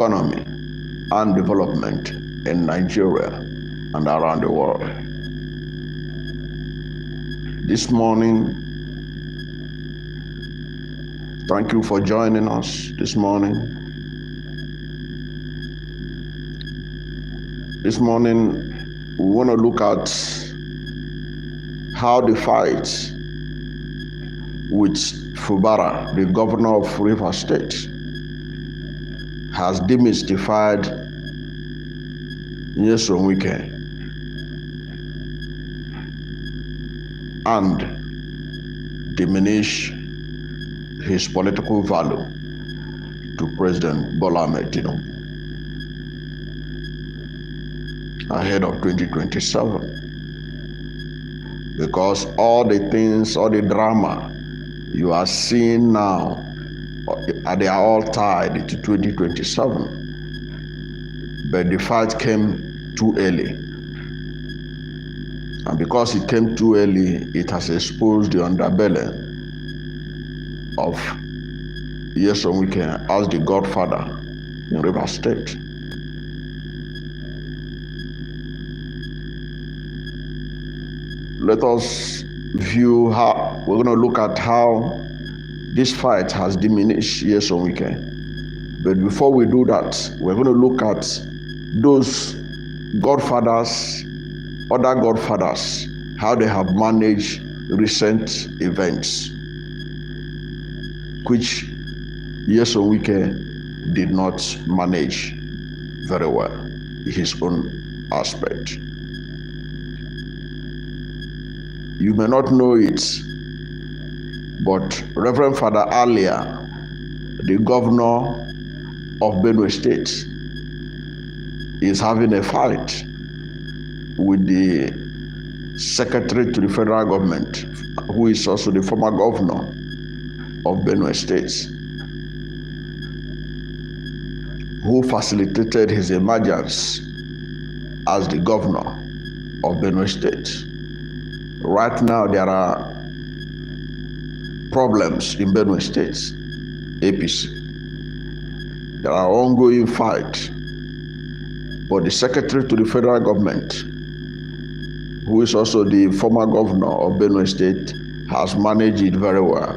economy and development in Nigeria and around the world. This morning, thank you for joining us this morning. This morning, we want to look at how the fight with Fubara, the governor of Rivers State, has demystified Nyesom Wike and diminished his political value to President Bola Ahmed Tinubu ahead of 2027. Because all the things, all the drama you are seeing now, they are all tied to 2027. But the fight came too early. And because it came too early, it has exposed the underbelly of Nyesom Wike as the Godfather in Rivers State. Let us view how we're going to look at how this fight has diminished Nyesom Wike. But before we do that, we're going to look at those godfathers, other godfathers, how they have managed recent events, which Nyesom Wike did not manage very well in his own aspect. You may not know it, but Reverend Father Alia, the governor of Benue State, is having a fight with the secretary to the federal government, who is also the former governor of Benue State, who facilitated his emergence as the governor of Benue State. Right now, there are problems in Benue State, APC. There are ongoing fights, but the secretary to the federal government, who is also the former governor of Benue State, has managed it very well.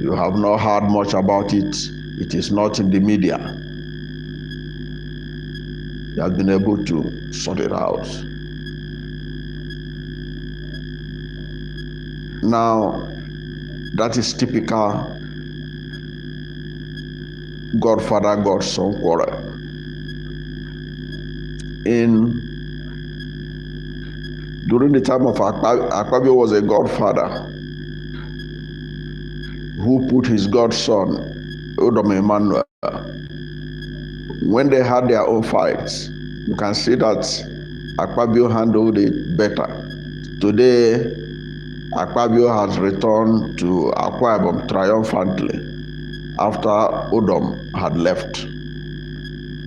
You have not heard much about it. It is not in the media. He has been able to sort it out. Now, that is typical Godfather Godson quarrel. During the time of Akpabio was a godfather who put his godson Udom Emmanuel. When they had their own fights, you can see that Akpabio handled it better. Today, Akpabio has returned to Akwa Ibom triumphantly after Udom had left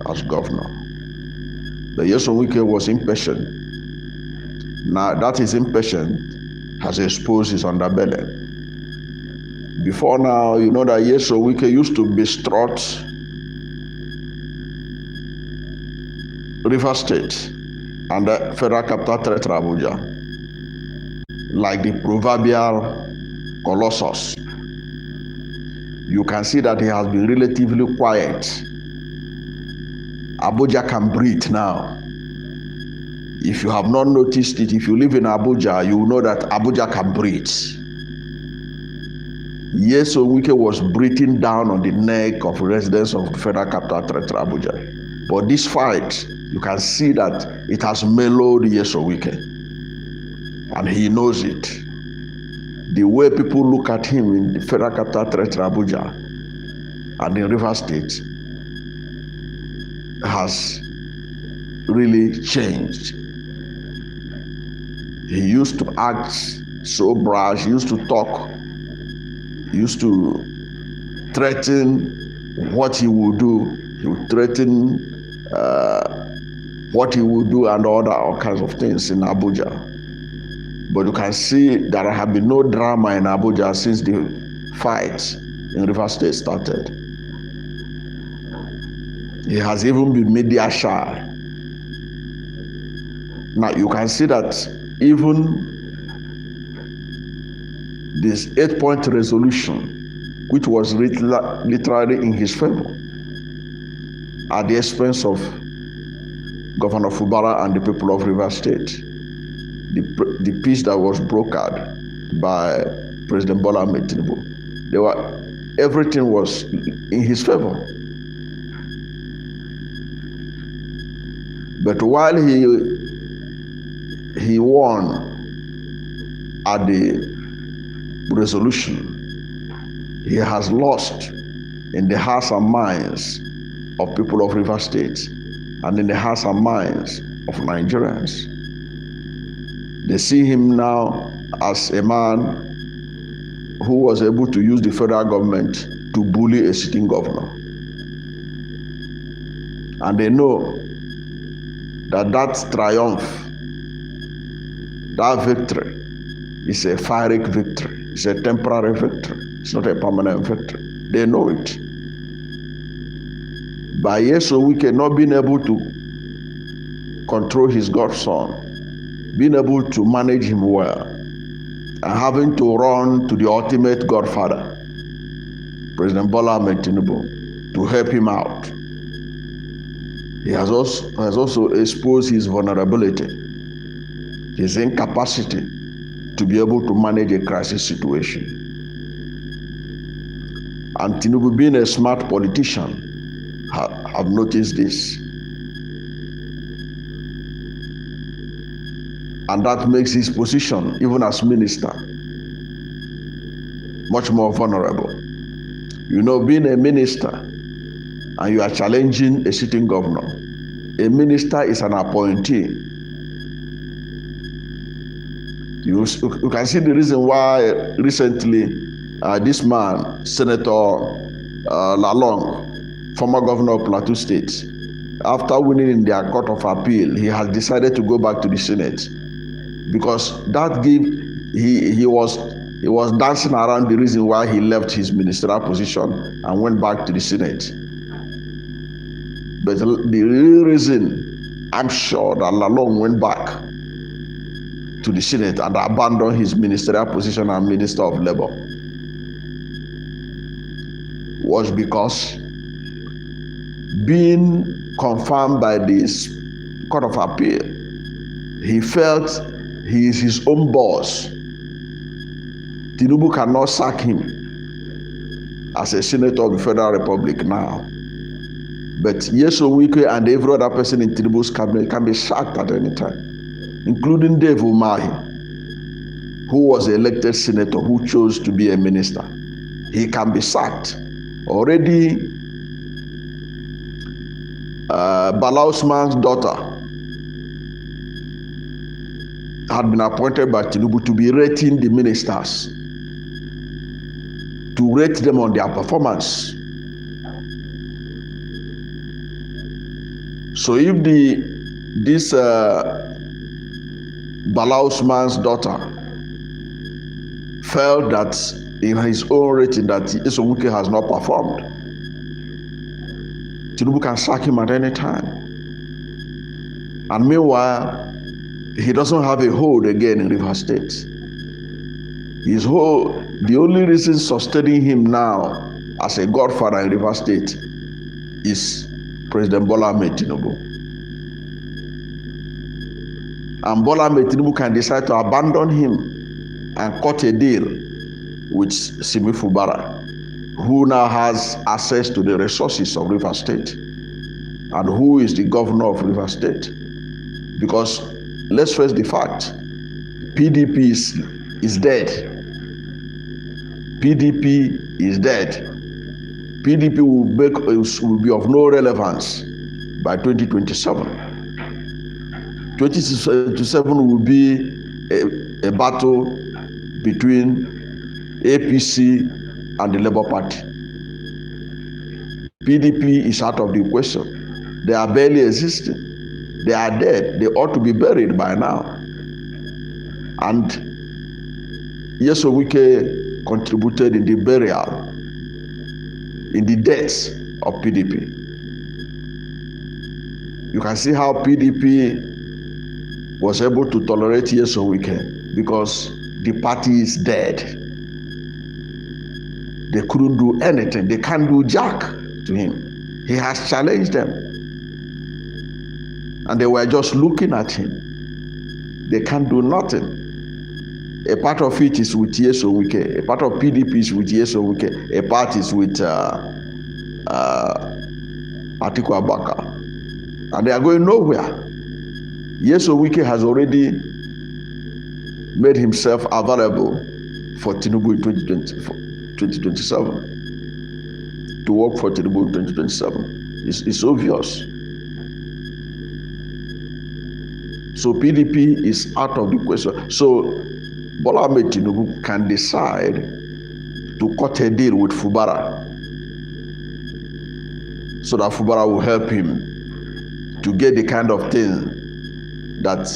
as governor. The Nyesom Wike was impatient. Now that his impatience has exposed his underbelly. Before now, you know that Nyesom Wike used to bestrut Rivers State and the Federal Capital Territory Abuja like the proverbial colossus. You can see that he has been relatively quiet. Abuja can breathe now. If you have not noticed it, if you live in Abuja, you will know that Abuja can breathe. Nyesom Wike was breathing down on the neck of residents of the Federal Capital Territory Abuja. But this fight, you can see that it has mellowed Nyesom Wike. And he knows it. The way people look at him in the Federal Capital Territory Abuja and in Rivers State has really changed. He used to act so brash, he used to talk, he used to threaten what he would do. He would threaten what he would do and all kinds of things in Abuja. But you can see there have been no drama in Abuja since the fight in Rivers State started. He has even been media shy. Now you can see that even this 8-point resolution, which was literally in his favor, at the expense of Governor Fubara and the people of Rivers State, the peace that was brokered by President Bola Ahmed Tinubu, everything was in his favor. But while he won at the resolution, he has lost in the hearts and minds of people of Rivers State and in the hearts and minds of Nigerians. They see him now as a man who was able to use the federal government to bully a sitting governor. And they know that triumph, that victory, is a Pyrrhic victory. It's a temporary victory. It's not a permanent victory. They know it. By Nyesom Wike not being able to control his godson, being able to manage him well, and having to run to the ultimate godfather, President Bola Ahmed Tinubu, to help him out. He has also exposed his vulnerability, his incapacity to be able to manage a crisis situation. And Tinubu, being a smart politician, have noticed this. And that makes his position, even as minister, much more vulnerable. You know, being a minister and you are challenging a sitting governor, a minister is an appointee. You can see the reason why recently this man, Senator Lalong, former governor of Plateau State, after winning in their court of appeal, he has decided to go back to the Senate, because that gave he was dancing around the reason why he left his ministerial position and went back to the Senate. But the real reason, I'm sure, that Lalong went back to the Senate and abandoned his ministerial position as Minister of Labor was because, being confirmed by this court of appeal, he felt he is his own boss. Tinubu cannot sack him as a senator of the Federal Republic now. But Nyesom Wike and every other person in Tinubu's cabinet can be sacked at any time, including Dave Umahi, who was an elected senator who chose to be a minister. He can be sacked. Already, Bala Usman's daughter had been appointed by Tinubu to be rating the ministers, to rate them on their performance. So if this Bala Usman's daughter felt that in his own rating that Nyesom Wike has not performed, Tinubu can sack him at any time. And meanwhile, he doesn't have a hold again in Rivers State. His hold, the only reason sustaining him now as a godfather in Rivers State is President Bola Ahmed Tinubu. And Bola Ahmed Tinubu can decide to abandon him and cut a deal with Simi Fubara, who now has access to the resources of Rivers State and who is the governor of Rivers State. Because let's face the fact, PDP is dead. PDP is dead. PDP will be of no relevance by 2027. 2027 will be a battle between APC and the Labour Party. PDP is out of the equation. They are barely existing. They are dead. They ought to be buried by now. And Nyesom Wike contributed in the burial, in the deaths of PDP. You can see how PDP was able to tolerate Nyesom Wike because the party is dead. They couldn't do anything. They can't do jack to him. He has challenged them. And they were just looking at him. They can't do nothing. A part of it is with Nyesom Wike. A part of PDP is with Nyesom Wike. A part is with Atiku Abubakar. And they are going nowhere. Nyesom Wike has already made himself available for Tinubu in 2027. To work for Tinubu in 2027. It's obvious. So PDP is out of the question. So Bola Ahmed Tinubu can decide to cut a deal with Fubara so that Fubara will help him to get the kind of thing that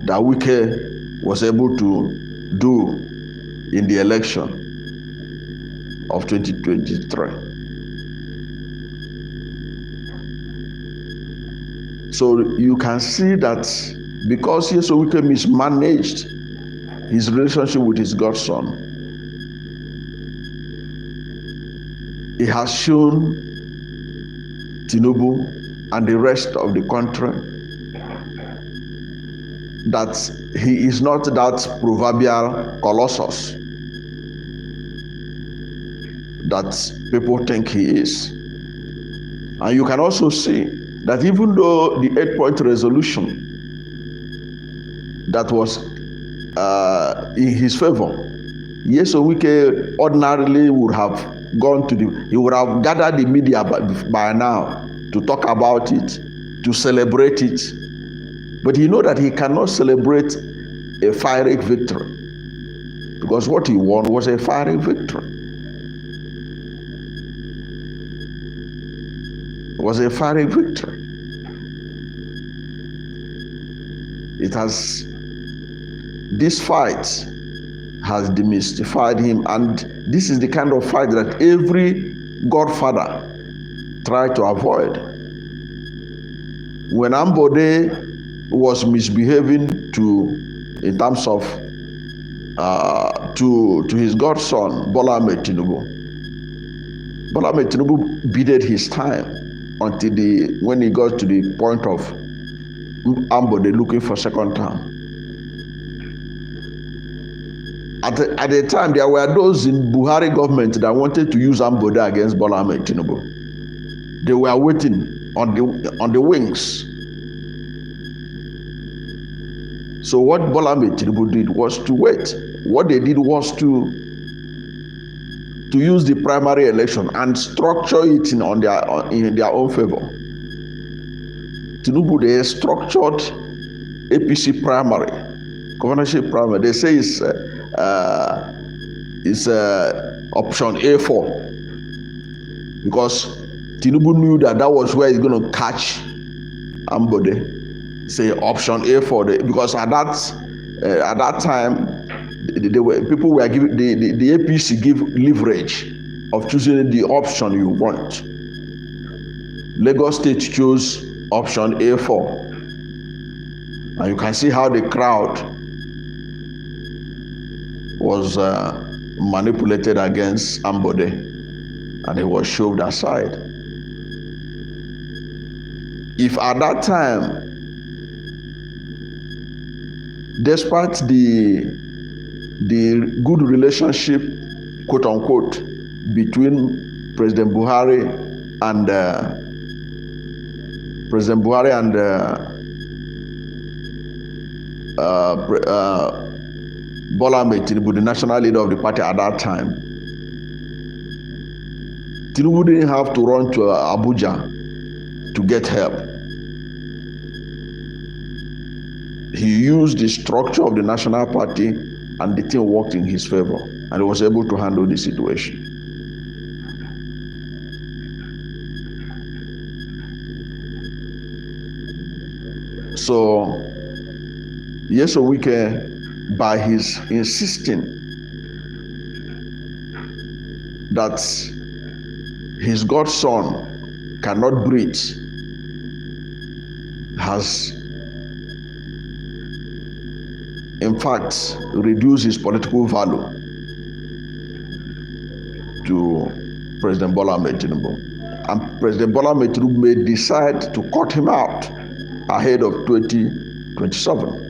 that Wike was able to do in the election of 2023. So you can see that because Nyesom Wike mismanaged his relationship with his godson, he has shown Tinubu and the rest of the country that he is not that proverbial colossus that people think he is. And you can also see that even though the 8-point resolution that was in his favor, Nyesom Wike ordinarily would have gone to he would have gathered the media by now to talk about it, to celebrate it. But he knows that he cannot celebrate a fiery victory because what he won was a fiery victory. It was a fiery victory. This fight has demystified him, and this is the kind of fight that every godfather tried to avoid. When Ambode was misbehaving in terms of to his godson Bola Ahmed Tinubu, Bola Ahmed Tinubu bided his time until when he got to the point of Ambode looking for second term. At the time, there were those in Buhari government that wanted to use Ambode against Bola Ahmed Tinubu. They were waiting on the wings. So what Bola Ahmed Tinubu did was to wait. What they did was to use the primary election and structure it in their own favor. Tinubu, they structured APC primary, governorship primary. They say it's option A4 because Tinubu knew that was where he's going to catch Ambode. Say option A4 because at that time people were giving the APC give leverage of choosing the option you want. Lagos State chose option A4, and you can see how the crowd was manipulated against Ambode, and he was shoved aside. If at that time, despite the good relationship, quote unquote, between President Buhari and Bola Ahmed Tinubu, the national leader of the party at that time, Tinubu didn't have to run to Abuja to get help. He used the structure of the national party, and the thing worked in his favor, and he was able to handle the situation. So Nyesom Wike, by his insisting that his godson cannot breathe, has in fact reduced his political value to President Bola Ahmed Tinubu. And President Bola Ahmed Tinubu may decide to cut him out ahead of 2027.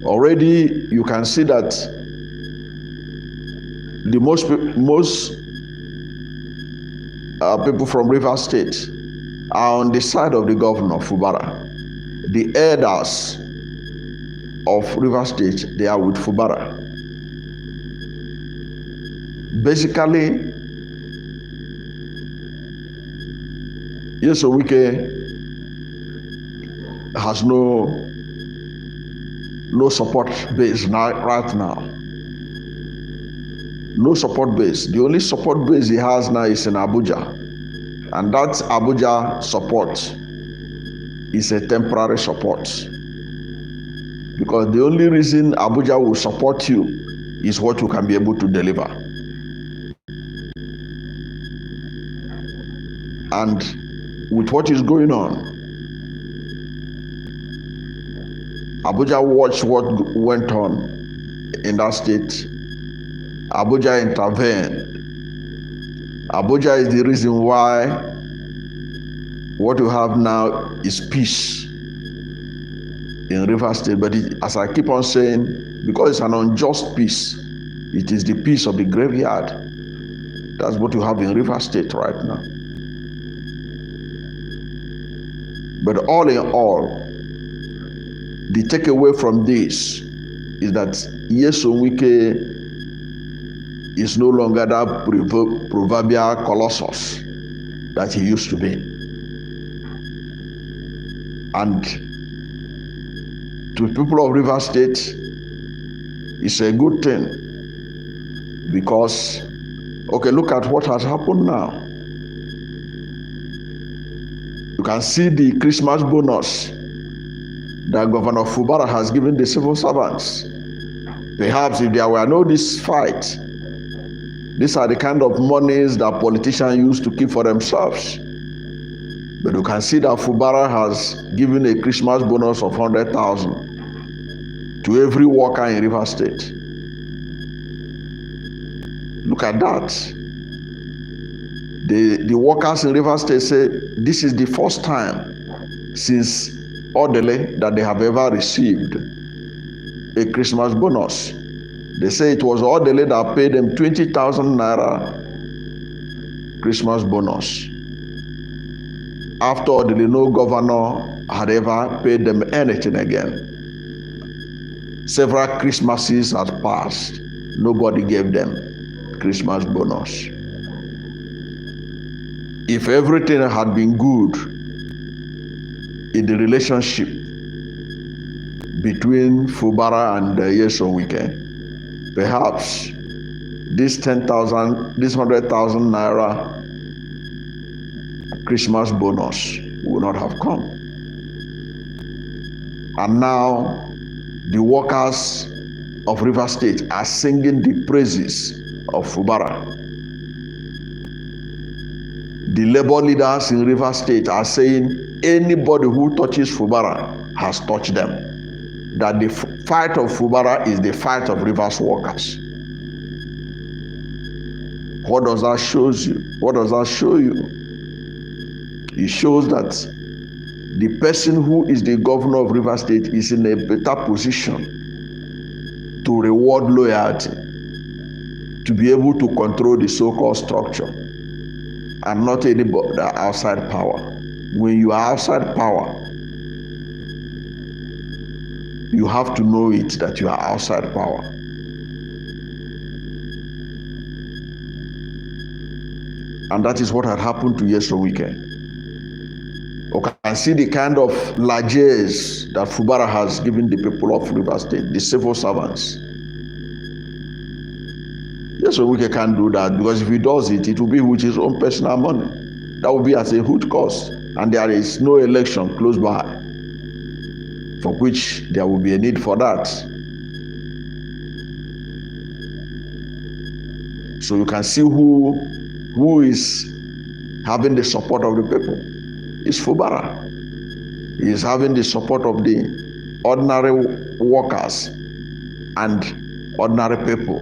Already you can see that the most people from Rivers State are on the side of the governor Fubara. The elders of Rivers State, they are with Fubara. Basically, Nyesom Wike has no support base right now. No support base. The only support base he has now is in Abuja. And that Abuja support is a temporary support. Because the only reason Abuja will support you is what you can be able to deliver. And with what is going on, Abuja watched what went on in that state. Abuja intervened. Abuja is the reason why what you have now is peace in Rivers State. But as I keep on saying, because it's an unjust peace, it is the peace of the graveyard. That's what you have in Rivers State right now. But all in all, the takeaway from this is that Nyesom Wike is no longer that proverbial colossus that he used to be. And to people of Rivers State, it's a good thing, because, okay, look at what has happened now. You can see the Christmas bonus that Governor Fubara has given the civil servants. Perhaps if there were no this fight, these are the kind of monies that politicians used to keep for themselves. But you can see that Fubara has given a Christmas bonus of 100,000 to every worker in Rivers State. Look at that. The workers in Rivers State say this is the first time since Odele that they have ever received a Christmas bonus. They say it was Odele that paid them 20,000 naira Christmas bonus. After Odele, no governor had ever paid them anything again. Several Christmases had passed. Nobody gave them Christmas bonus. If everything had been good in the relationship between Fubara and Nyesom Wike, perhaps this 100,000 naira Christmas bonus would not have come. And now the workers of Rivers State are singing the praises of Fubara. The labor leaders in Rivers State are saying anybody who touches Fubara has touched them. That the fight of Fubara is the fight of Rivers workers. What does that show you? What does that show you? It shows that the person who is the governor of Rivers State is in a better position to reward loyalty, to be able to control the so-called structure, and not anybody outside power. When you are outside power, you have to know it that you are outside power. And that is what had happened to Nyesom Wike. You can see the kind of largesse that Fubara has given the people of Rivers State, the civil servants. Nyesom Wike can't do that, because if he does it, it will be with his own personal money. That will be at a huge cost, and there is no election close by for which there will be a need for that. So you can see who who is having the support of the people is Fubara. He is having the support of the ordinary workers and ordinary people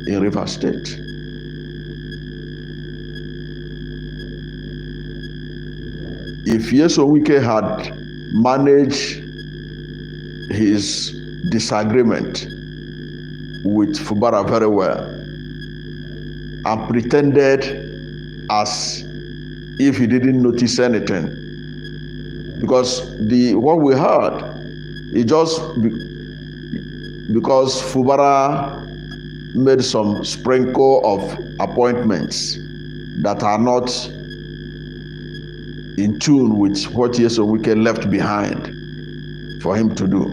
in Rivers State. If Nyesom Wike had managed his disagreement with Fubara very well and pretended as if he didn't notice anything, because what we heard is just because Fubara made some sprinkle of appointments that are not in tune with what Nyesom Wike left behind for him to do.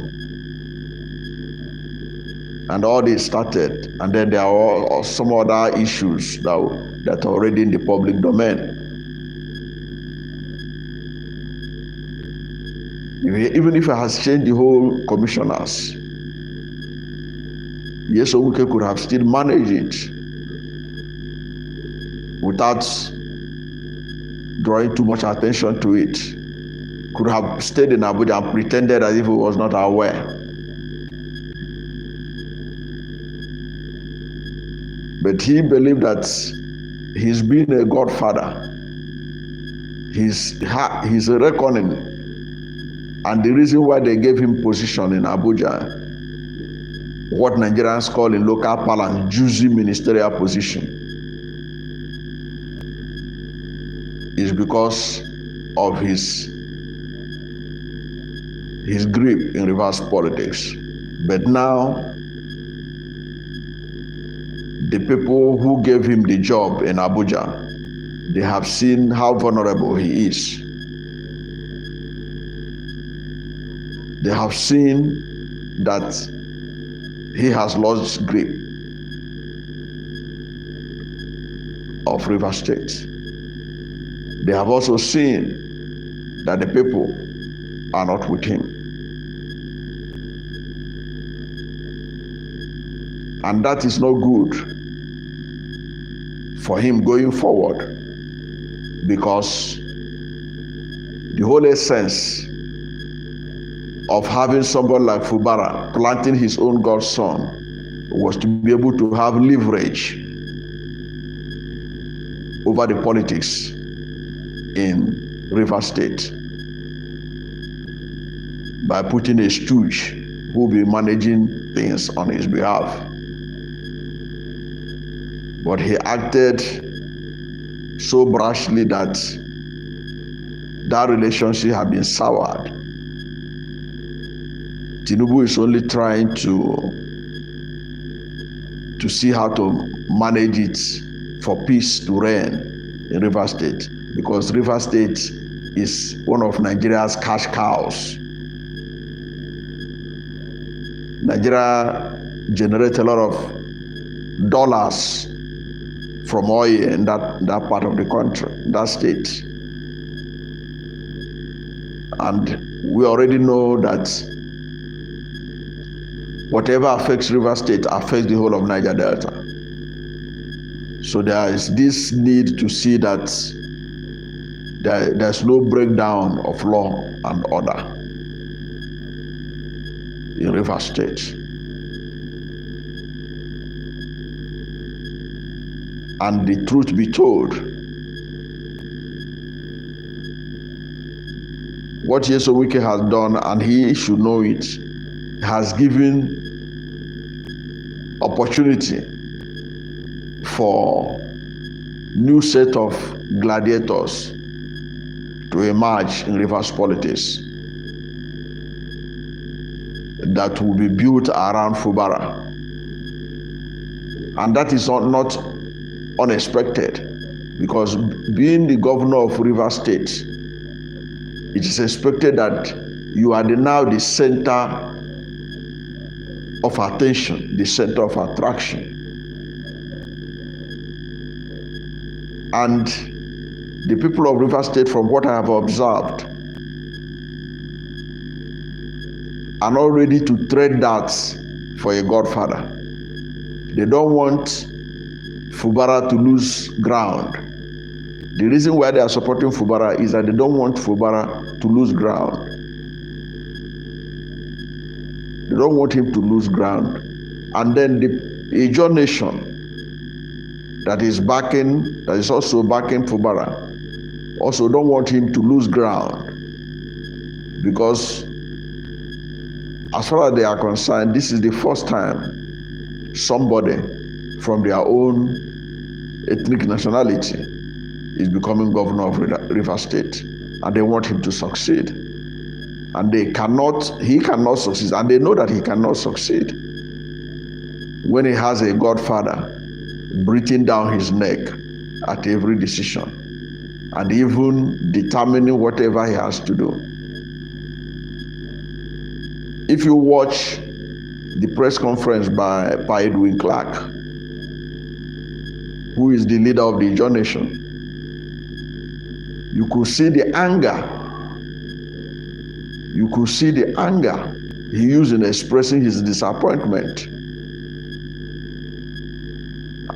And all this started, and then there are some other issues that are already in the public domain. Even if it has changed the whole commissioners, Nyesom Wike could have still managed it without drawing too much attention to it. Could have stayed in Abuja and pretended as if he was not aware. But he believed that he's been a godfather. He's reckoning, and the reason why they gave him position in Abuja, what Nigerians call in local parlance juicy ministerial position, is because of his grip in reverse politics. But now, the people who gave him the job in Abuja, they have seen how vulnerable he is. They have seen that he has lost grip of Rivers State. They have also seen that the people are not with him. And that is not good for him going forward, because the whole essence of having somebody like Fubara planting his own godson was to be able to have leverage over the politics in Rivers State by putting a stooge who will be managing things on his behalf. But he acted so brashly that relationship had been soured. Tinubu is only trying to see how to manage it for peace to reign in Rivers State, because Rivers State is one of Nigeria's cash cows. Nigeria generates a lot of dollars from oil in that part of the country, that state. And we already know that whatever affects Rivers State affects the whole of Niger Delta. So there is this need to see that there's no breakdown of law and order in Rivers State. And the truth be told, what Nyesom Wike has done, and he should know it, has given opportunity for new set of gladiators to emerge in Rivers politics that will be built around Fubara. And that is not unexpected, because being the governor of Rivers State, it is expected that you are now the center of attention, the center of attraction. And the people of Rivers State, from what I have observed, are not ready to trade that for a godfather. They don't want Fubara to lose ground The reason why they are supporting Fubara is that they don't want Fubara to lose ground. They don't want him to lose ground. And then the Ijaw nation that is also backing Fubara, also don't want him to lose ground, because as far as they are concerned, this is the first time somebody from their own ethnic nationality is becoming governor of Rivers State, and they want him to succeed. And he cannot succeed, and they know that he cannot succeed when he has a godfather breathing down his neck at every decision and even determining whatever he has to do. If you watch the press conference by Edwin Clark, who is the leader of the Ijaw nation, you could see the anger. You could see the anger he used in expressing his disappointment.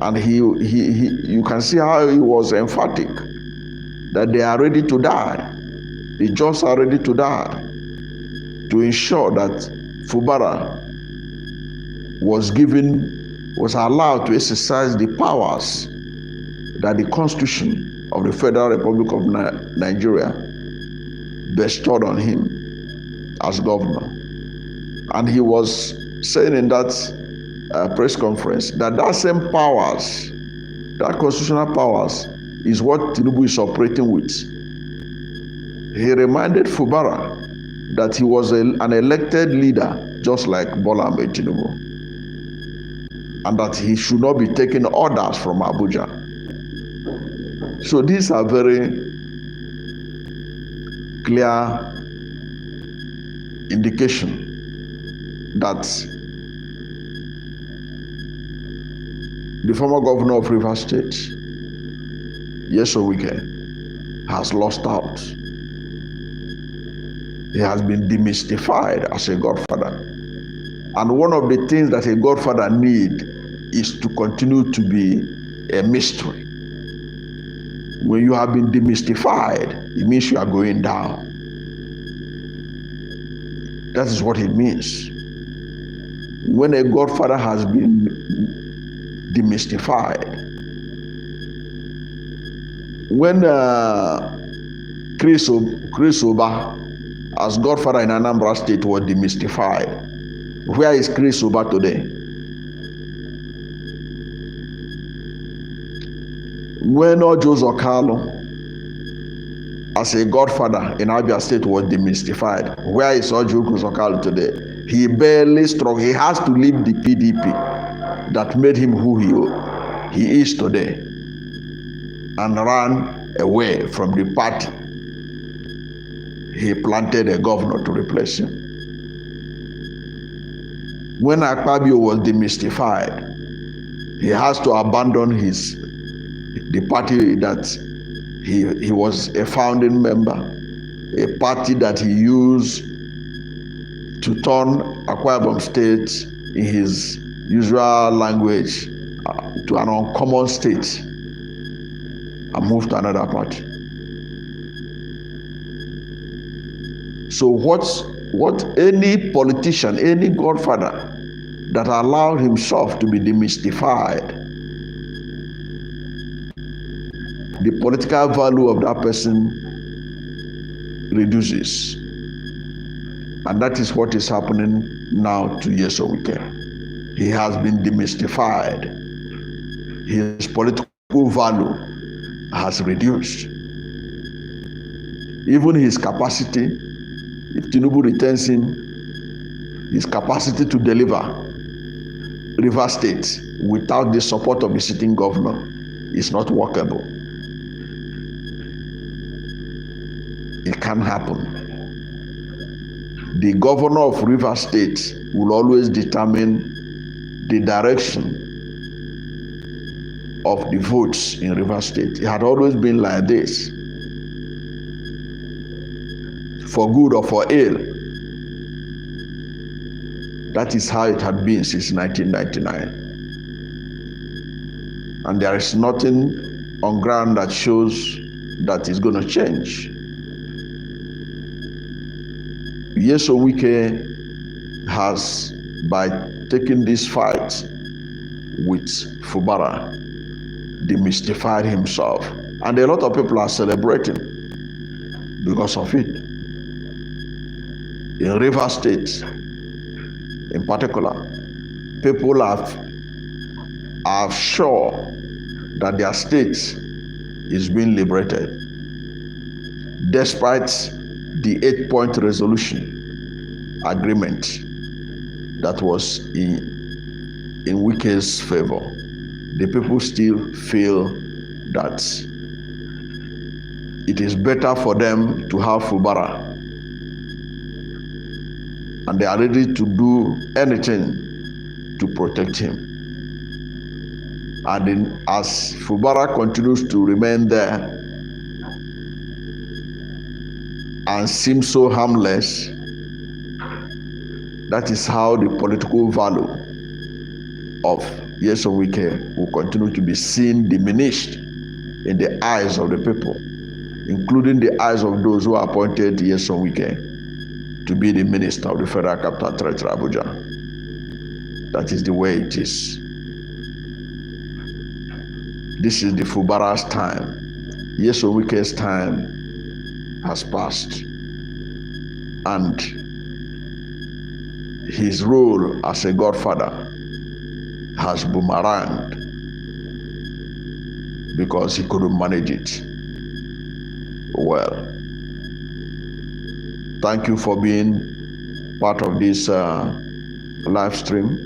And you can see how he was emphatic that they are ready to die. The Ijaws are ready to die to ensure that Fubara was allowed to exercise the powers that the Constitution of the Federal Republic of Nigeria bestowed on him as governor. And he was saying in that press conference that same powers, that constitutional powers, is what Tinubu is operating with. He reminded Fubara that he was an elected leader just like Bola Ahmed Tinubu, and that he should not be taking orders from Abuja. So these are very clear indication that the former governor of Rivers State, Nyesom Wike, has lost out. He has been demystified as a godfather. And one of the things that a godfather needs is to continue to be a mystery. When you have been demystified, it means you are going down. That is what it means. When a godfather has been demystified, when Chris Oba as godfather in Anambra State was demystified, where is Chris Oba today? When Ojo Zokalo as a godfather in Abia State was demystified, where is Ojo Zokalo today? He barely struck. He has to leave the PDP that made him who he is today, and ran away from the party he planted a governor to replace him. When Akpabio was demystified, he has to abandon the party that he was a founding member, a party that he used to turn Akwa Ibom State, in his usual language, to an uncommon state, and move to another party. So what any politician, any godfather that allowed himself to be demystified, the political value of that person reduces. And that is what is happening now to Nyesom Wike. He has been demystified. His political value has reduced. Even his capacity, if Tinubu returns in, his capacity to deliver Rivers State without the support of the sitting governor is not workable. It can't happen. The governor of Rivers State will always determine the direction of the votes in Rivers State. It had always been like this, for good or for ill. That is how it had been since 1999. And there is nothing on ground that shows that is going to change. Nyesom Wike has, by taking this fight with Fubara, demystified himself. And a lot of people are celebrating because of it. In Rivers State, in particular, people are sure that their state is being liberated, despite the 8-point resolution agreement that was in Wike's favor. The people still feel that it is better for them to have Fubara, and they are ready to do anything to protect him. And as Fubara continues to remain there and seem so harmless, that is how the political value of Nyesom Wike will continue to be seen diminished in the eyes of the people, including the eyes of those who appointed Nyesom Wike to be the minister of the Federal Capital Territory, Abuja. That is the way it is. This is the Fubara's time. Nyesom Wike's time has passed, and his role as a godfather has boomeranged because he couldn't manage it well. Thank you for being part of this live stream.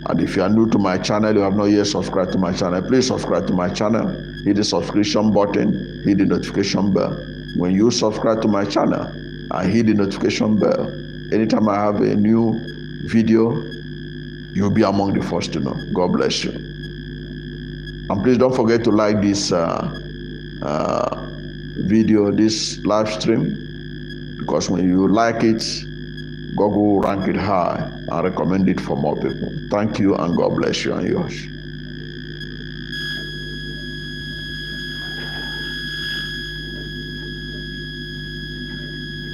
And if you are new to my channel, you have not yet subscribed to my channel, please subscribe to my channel. Hit the subscription button, hit the notification bell. When you subscribe to my channel and hit the notification bell, anytime I have a new video, you'll be among the first to know. God bless you. And please don't forget to like this video, this live stream, because when you like it, God will rank it high and recommend it for more people. Thank you, and God bless you and yours.